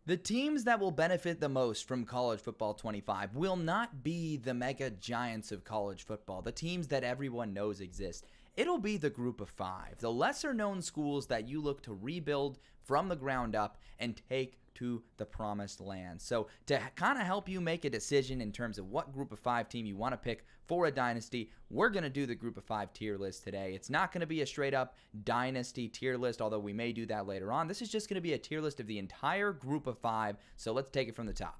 The teams that will benefit the most from college football 25 will not be the mega giants of college football, the teams that everyone knows exist. It'll be the group of five, the lesser known schools that you look to rebuild from the ground up and take to the promised land. So to kind of help you make a decision in terms of what group of five team you want to pick for a dynasty, we're going to do the group of five tier list today. It's not going to be a straight up dynasty tier list, although we may do that later on. This is just going to be a tier list of the entire group of five. So let's take it from the top.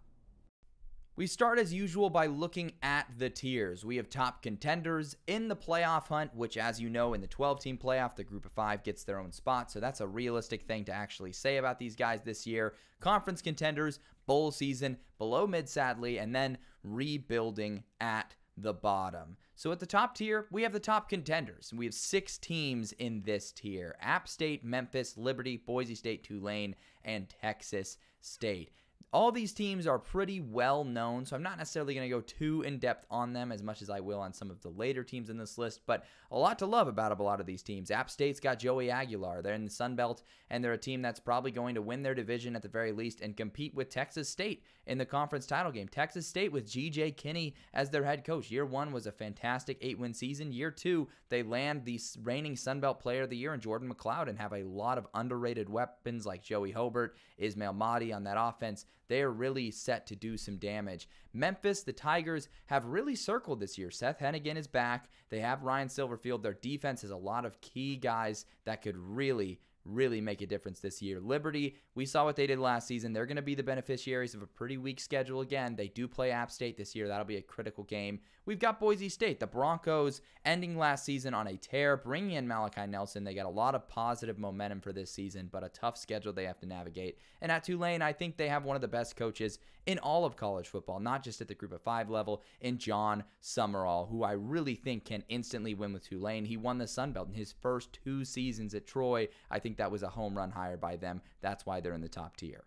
We start as usual by looking at the tiers. We have top contenders in the playoff hunt, which, as you know, in the 12-team playoff, the group of five gets their own spot. So that's a realistic thing to actually say about these guys this year. Conference contenders, bowl season, below mid, sadly, and then rebuilding at the bottom. So at the top tier, we have the top contenders. We have 6 teams in this tier: App State, Memphis, Liberty, Boise State, Tulane, and Texas State. All these teams are pretty well known, so I'm not necessarily going to go too in-depth on them as much as I will on some of the later teams in this list, but a lot to love about a lot of these teams. App State's got Joey Aguilar. They're in the Sun Belt, and they're a team that's probably going to win their division at the very least and compete with Texas State in the conference title game. Texas State with G.J. Kinney as their head coach. Year 1 was a fantastic 8-win season. Year 2, they land the reigning Sun Belt Player of the Year in Jordan McLeod and have a lot of underrated weapons like Joey Hobart, Ismail Mahdi on that offense. They are really set to do some damage. Memphis, the Tigers, have really circled this year. Seth Hennigan is back. They have Ryan Silverfield. Their defense has a lot of key guys that could really make a difference this year. Liberty, we saw what they did last season. They're going to be the beneficiaries of a pretty weak schedule again. They do play App State this year. That'll be a critical game. We've got Boise State, the Broncos, ending last season on a tear, bringing in Malachi Nelson. They got a lot of positive momentum for this season, but a tough schedule they have to navigate. And at Tulane, I think they have one of the best coaches in all of college football, not just at the group of 5 level, in John Summerall, who I really think can instantly win with Tulane. He won the Sun Belt in his first 2 seasons at Troy. I think that was a home run hire by them. That's why they're in the top tier.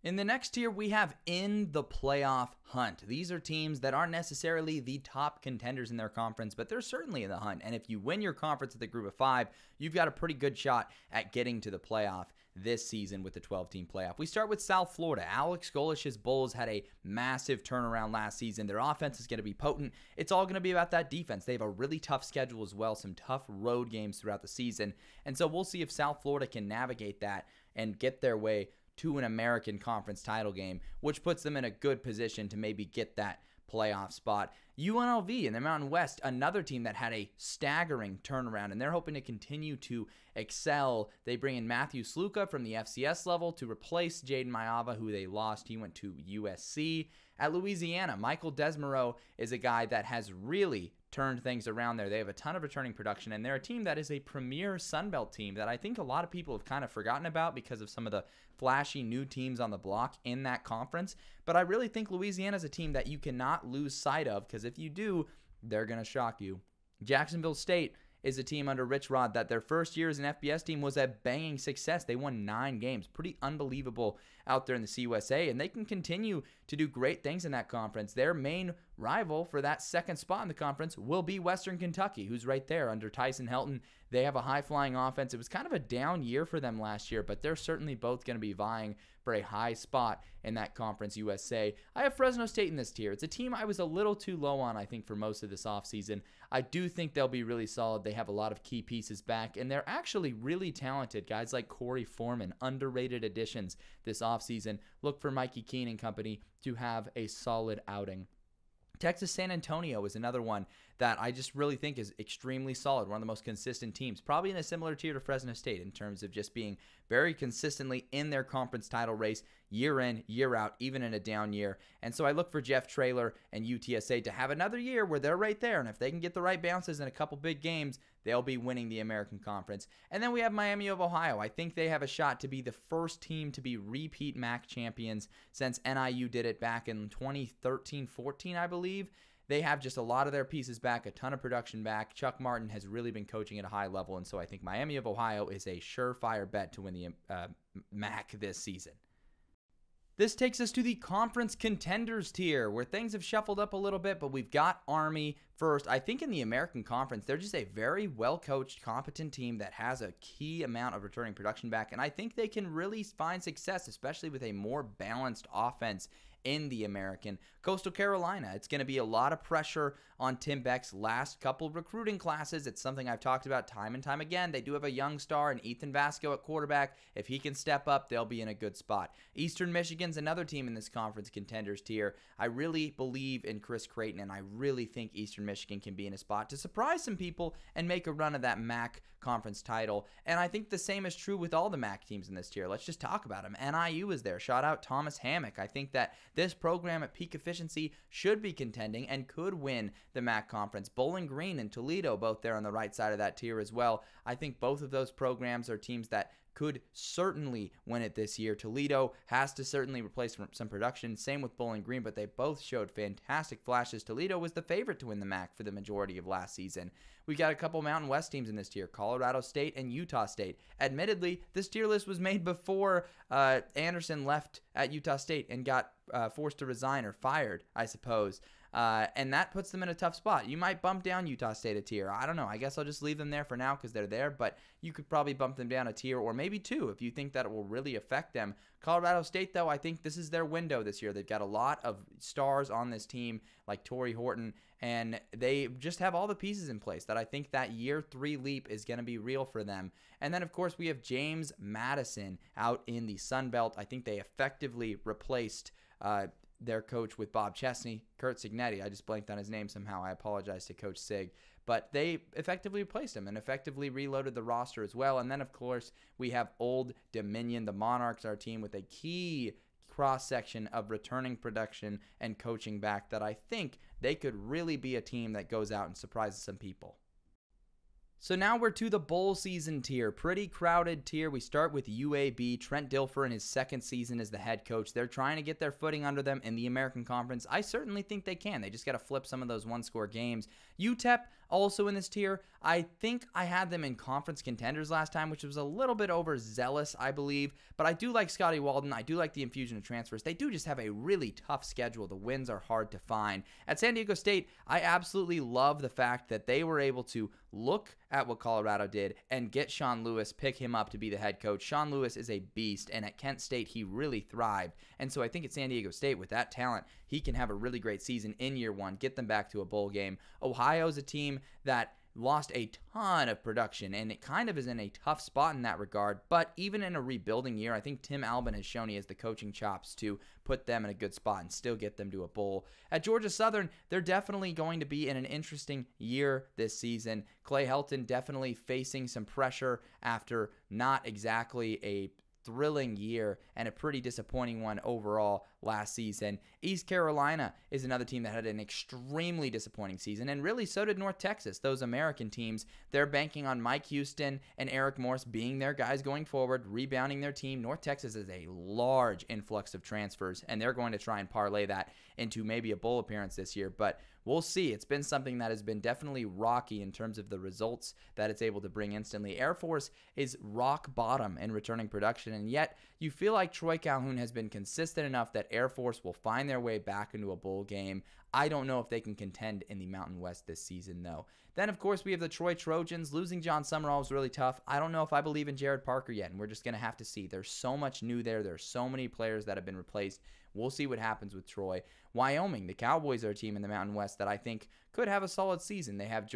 In the next tier, we have in the playoff hunt. These are teams that aren't necessarily the top contenders in their conference, but they're certainly in the hunt. And if you win your conference at the group of 5, you've got a pretty good shot at getting to the playoff this season with the 12-team playoff. We start with South Florida. Alex Golish's Bulls had a massive turnaround last season. Their offense is going to be potent. It's all going to be about that defense. They have a really tough schedule as well, some tough road games throughout the season. And so we'll see if South Florida can navigate that and get their way to an American Conference title game, which puts them in a good position to maybe get that playoff spot. UNLV in the Mountain West, another team that had a staggering turnaround, and they're hoping to continue to excel. They bring in Matthew Sluka from the FCS level to replace Jaden Mayava, who they lost. He went to USC. At Louisiana, Michael Desmarais is a guy that has really turned things around there. They have a ton of returning production, and they're a team that is a premier Sun Belt team that I think a lot of people have kind of forgotten about because of some of the flashy new teams on the block in that conference. But I really think Louisiana is a team that you cannot lose sight of, because if you do, they're going to shock you. Jacksonville State is a team under Rich Rod that their first year as an FBS team was a banging success. They won 9 games. Pretty unbelievable out there in the CUSA, and they can continue to do great things in that conference. Their main rival for that second spot in the conference will be Western Kentucky, who's right there under Tyson Helton. They have a high-flying offense. It was kind of a down year for them last year, but they're certainly both going to be vying for a high spot in that Conference USA. I have Fresno State in this tier. It's a team I was a little too low on, I think, for most of this offseason. I do think they'll be really solid. They have a lot of key pieces back, and they're actually really talented. Guys like Corey Foreman, underrated additions this offseason. Look for Mikey Keene and company to have a solid outing. Texas San Antonio is another one that I just really think is extremely solid, one of the most consistent teams, probably in a similar tier to Fresno State in terms of just being very consistently in their conference title race year in, year out, even in a down year. And so I look for Jeff Traylor and UTSA to have another year where they're right there, and if they can get the right bounces in a couple big games, they'll be winning the American Conference. And then we have Miami of Ohio. I think they have a shot to be the first team to be repeat MAC champions since NIU did it back in 2013-14, I believe. They have just a lot of their pieces back, a ton of production back. Chuck Martin has really been coaching at a high level, and so I think Miami of Ohio is a surefire bet to win the MAC this season. This takes us to the Conference Contenders tier, where things have shuffled up a little bit, but we've got Army, First, I think in the American Conference, they're just a very well-coached, competent team that has a key amount of returning production back, and I think they can really find success, especially with a more balanced offense in the American. Coastal Carolina, it's going to be a lot of pressure on Tim Beck's last couple recruiting classes. It's something I've talked about time and time again. They do have a young star in Ethan Vasco at quarterback. If he can step up, they'll be in a good spot. Eastern Michigan's another team in this conference contenders tier. I really believe in Chris Creighton, and I really think Eastern Michigan can be in a spot to surprise some people and make a run of that MAC conference title. And I think the same is true with all the MAC teams in this tier. Let's just talk about them. NIU is there. Shout out Thomas Hammock. I think that this program at peak efficiency should be contending and could win the MAC conference. Bowling Green and Toledo both there on the right side of that tier as well. I think both of those programs are teams that could certainly win it this year. Toledo has to certainly replace some production. Same with Bowling Green, but they both showed fantastic flashes. Toledo was the favorite to win the MAC for the majority of last season. We got a couple Mountain West teams in this tier, Colorado State and Utah State. Admittedly, this tier list was made before Anderson left at Utah State and got forced to resign or fired, I suppose. And that puts them in a tough spot. You might bump down Utah State a tier. I don't know. I guess I'll just leave them there for now because they're there. But you could probably bump them down a tier or maybe two if you think that it will really affect them. Colorado State, though, I think this is their window this year. They've got a lot of stars on this team like Torrey Horton, and they just have all the pieces in place that I think that year 3 leap is going to be real for them. And then, of course, we have James Madison out in the Sun Belt. I think they effectively replaced their coach with Bob Chesney, Kurt Signetti. I just blanked on his name somehow. I apologize to Coach Sig. But they effectively replaced him and effectively reloaded the roster as well. And then, of course, we have Old Dominion. The Monarchs, our team with a key cross-section of returning production and coaching back that I think they could really be a team that goes out and surprises some people. So now we're to the bowl season tier. Pretty crowded tier. We start with UAB. Trent Dilfer in his second season as the head coach. They're trying to get their footing under them in the American Conference. I certainly think they can. They just got to flip some of those one-score games. UTEP also in this tier. I think I had them in conference contenders last time, which was a little bit overzealous, I believe. But I do like Scotty Walden. I do like the infusion of transfers. They do just have a really tough schedule. The wins are hard to find. At San Diego State, I absolutely love the fact that they were able to look at what Colorado did and get Sean Lewis, pick him up to be the head coach. Sean Lewis is a beast, and at Kent State, he really thrived. And so I think at San Diego State, with that talent, he can have a really great season in year one, get them back to a bowl game. Ohio's a team that lost a ton of production, and it kind of is in a tough spot in that regard. But even in a rebuilding year, I think Tim Albin has shown he has the coaching chops to put them in a good spot and still get them to a bowl. At Georgia Southern, they're definitely going to be in an interesting year this season. Clay Helton definitely facing some pressure after not exactly a thrilling year and a pretty disappointing one overall last season. East Carolina is another team that had an extremely disappointing season, and really so did North Texas. Those American teams, they're banking on Mike Houston and Eric Morse being their guys going forward, rebounding their team. North Texas is a large influx of transfers, and they're going to try and parlay that into maybe a bowl appearance this year, but we'll see. It's been something that has been definitely rocky in terms of the results that it's able to bring instantly. Air Force is rock bottom in returning production, and yet you feel like Troy Calhoun has been consistent enough that Air Force will find their way back into a bowl game. I don't know if they can contend in the Mountain West this season, though. Then, of course, we have the Troy Trojans. Losing John Summerall was really tough. I don't know if I believe in Jared Parker yet, and we're just going to have to see. There's so much new there. There's so many players that have been replaced. We'll see what happens with Troy. Wyoming, the Cowboys are a team in the Mountain West that I think could have a solid season. They have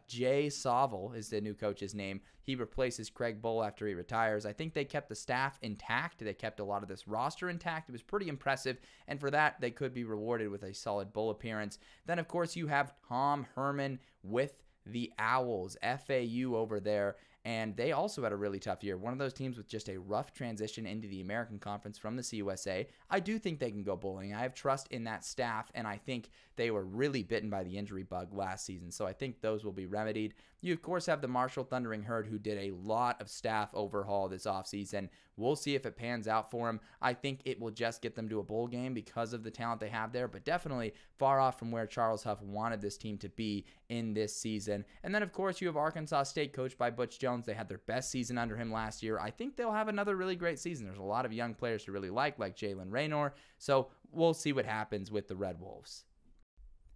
Jay Saville is the new coach's name. He replaces Craig Bull after he retires. I think they kept the staff intact. They kept a lot of this roster intact. It was pretty impressive, and for that, they could be rewarded with a solid bowl appearance. Then, of course, you have Tom Herman with the Owls, FAU over there, and they also had a really tough year. One of those teams with just a rough transition into the American Conference from the CUSA. I do think they can go bowling. I have trust in that staff, and I think they were really bitten by the injury bug last season, so I think those will be remedied. You, of course, have the Marshall Thundering Herd, who did a lot of staff overhaul this offseason. We'll see if it pans out for them. I think it will just get them to a bowl game because of the talent they have there, but definitely far off from where Charles Huff wanted this team to be in this season. And then, of course, you have Arkansas State, coached by Butch Jones. They had their best season under him last year. I think they'll have another really great season. There's a lot of young players to really like Jalen Raynor. So we'll see what happens with the Red Wolves.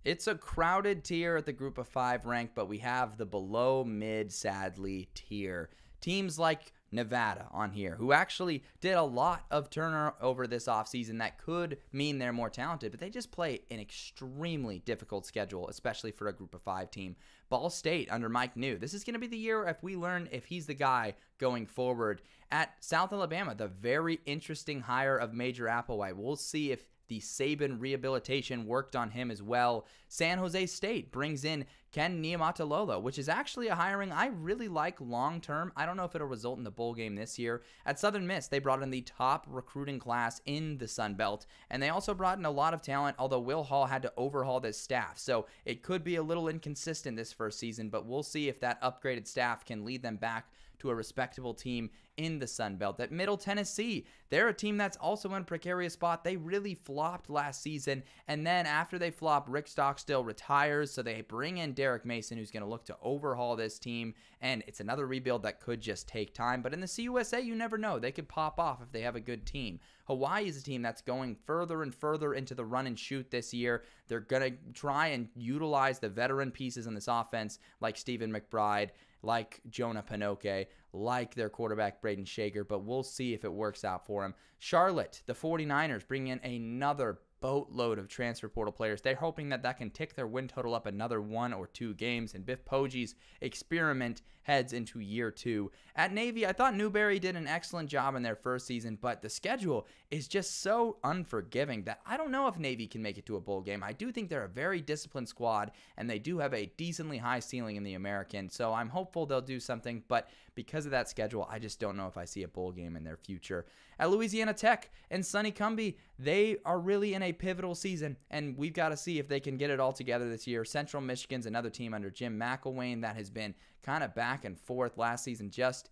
It's a crowded tier at the group of 5 rank, but we have the below mid, sadly, tier. Teams like Nevada on here, who actually did a lot of turnover this offseason that could mean they're more talented, but they just play an extremely difficult schedule, especially for a group of 5 team. Ball State under Mike New. This is going to be the year if we learn if he's the guy going forward. At South Alabama, the very interesting hire of Major Applewhite. We'll see if the Saban rehabilitation worked on him as well. San Jose State brings in Ken Niumatalolo, which is actually a hiring I really like long-term. I don't know if it'll result in the bowl game this year. At Southern Miss, they brought in the top recruiting class in the Sun Belt, and they also brought in a lot of talent, although Will Hall had to overhaul this staff. So it could be a little inconsistent this first season, but we'll see if that upgraded staff can lead them back to a respectable team in the Sun Belt. At Middle Tennessee, they're a team that's also in a precarious spot. They really flopped last season, and then after they flop, Rick Stockstill retires, so they bring in Derek Mason, who's going to look to overhaul this team, and it's another rebuild that could just take time. But in the CUSA, you never know. They could pop off if they have a good team. Hawaii is a team that's going further and further into the run and shoot this year. They're going to try and utilize the veteran pieces in this offense, like Stephen McBride, like Jonah Pinoque, like their quarterback Braden Shaker, but we'll see if it works out for him. Charlotte, the 49ers, bring in another boatload of transfer portal players. They're hoping that that can tick their win total up another 1 or 2 games, and Biff Poggi's experiment heads into year 2. At Navy, I thought Newberry did an excellent job in their first season, but the schedule is just so unforgiving that I don't know if Navy can make it to a bowl game. I do think they're a very disciplined squad, and they do have a decently high ceiling in the American, so I'm hopeful they'll do something, but because of that schedule, I just don't know if I see a bowl game in their future. At Louisiana Tech and Sonny Cumbie, they are really in a pivotal season, and we've got to see if they can get it all together this year. Central Michigan's another team under Jim McElwain that has been kind of back and forth last season, just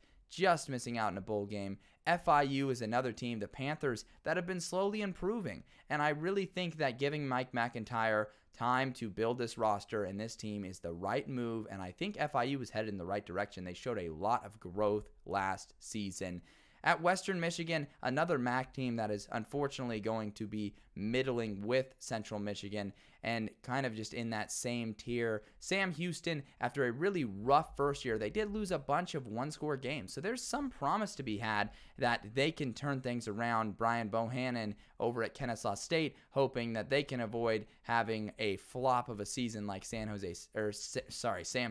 missing out in a bowl game. FIU is another team, the Panthers, that have been slowly improving, and I really think that giving Mike McIntyre time to build this roster and this team is the right move, and I think FIU is headed in the right direction. They showed a lot of growth last season. At Western Michigan, another MAC team that is unfortunately going to be middling with Central Michigan and kind of just in that same tier. Sam Houston, after a really rough first year, they did lose a bunch of one-score games. So there's some promise to be had that they can turn things around. Brian Bohannon over at Kennesaw State, hoping that they can avoid having a flop of a season like Sam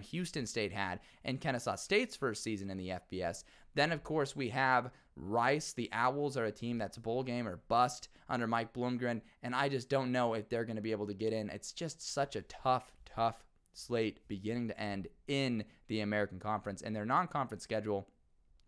Houston State had in Kennesaw State's first season in the FBS. Then, of course, we have Rice. The Owls are a team that's bowl game or bust under Mike Bloomgren, and I just don't know if they're going to be able to get in. It's just such a tough slate beginning to end in the American Conference, and their non-conference schedule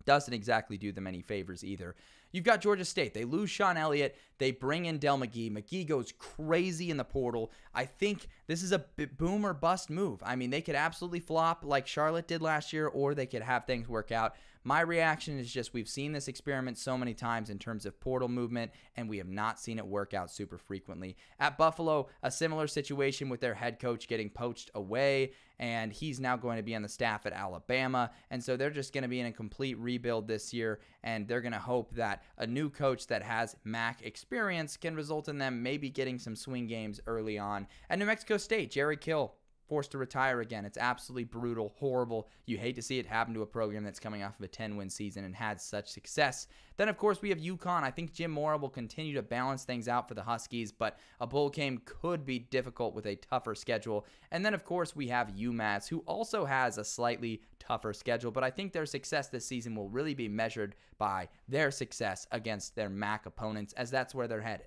doesn't exactly do them any favors either. You've got Georgia State. They lose Sean Elliott. They bring in Del McGee. McGee goes crazy in the portal. I think this is a boom or bust move. I mean, they could absolutely flop like Charlotte did last year, or they could have things work out. My reaction is just we've seen this experiment so many times in terms of portal movement, and we have not seen it work out super frequently. At Buffalo, a similar situation with their head coach getting poached away, and he's now going to be on the staff at Alabama, and so they're just going to be in a complete rebuild this year, and they're going to hope that a new coach that has MAC experience can result in them maybe getting some swing games early on. At New Mexico State, Jerry Kill forced to retire again. It's absolutely brutal, horrible. You hate to see it happen to a program that's coming off of a 10-win season and had such success. Then, of course, we have UConn. I think Jim Mora will continue to balance things out for the Huskies, but a bowl game could be difficult with a tougher schedule. And then, of course, we have UMass, who also has a slightly tougher schedule, but I think their success this season will really be measured by their success against their MAC opponents, as that's where they're headed.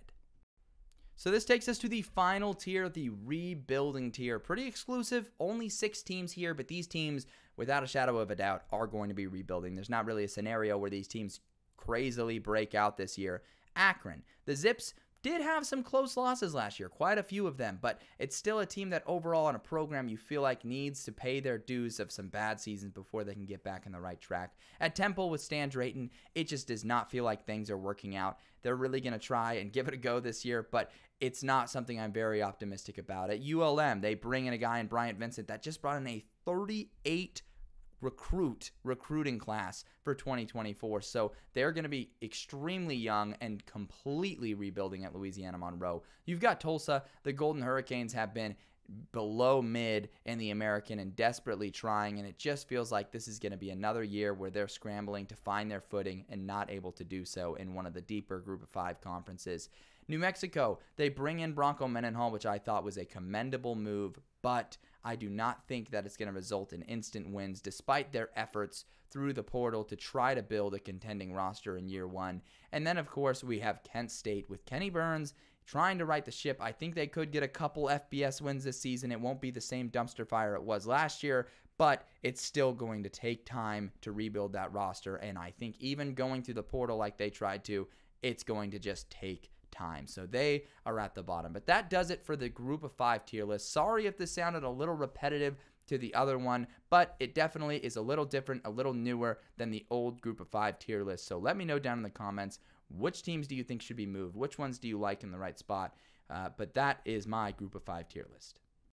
So this takes us to the final tier, the rebuilding tier. Pretty exclusive, only 6 teams here, but these teams, without a shadow of a doubt, are going to be rebuilding. There's not really a scenario where these teams crazily break out this year. Akron, the Zips did have some close losses last year, quite a few of them, but it's still a team that overall on a program you feel like needs to pay their dues of some bad seasons before they can get back on the right track. At Temple with Stan Drayton, it just does not feel like things are working out. They're really going to try and give it a go this year, but it's not something I'm very optimistic about. At ULM, they bring in a guy in Bryant Vincent that just brought in a 38 recruiting class for 2024. So they're going to be extremely young and completely rebuilding at Louisiana Monroe. You've got Tulsa. The Golden Hurricanes have been below mid in the American and desperately trying, and it just feels like this is going to be another year where they're scrambling to find their footing and not able to do so in one of the deeper Group of 5 conferences. New Mexico, they bring in Bronco Mendenhall, which I thought was a commendable move, but I do not think that it's going to result in instant wins despite their efforts through the portal to try to build a contending roster in year one. And then, of course, we have Kent State with Kenny Burns trying to right the ship. I think they could get a couple FBS wins this season. It won't be the same dumpster fire it was last year, but it's still going to take time to rebuild that roster. And I think even going through the portal like they tried to, it's going to just take time. So they are at the bottom. But that does it for the Group of 5 tier list. Sorry if this sounded a little repetitive to the other one, but it definitely is a little different, a little newer than the old Group of 5 tier list. So let me know down in the comments, which teams do you think should be moved? Which ones do you like in the right spot? But that is my Group of 5 tier list.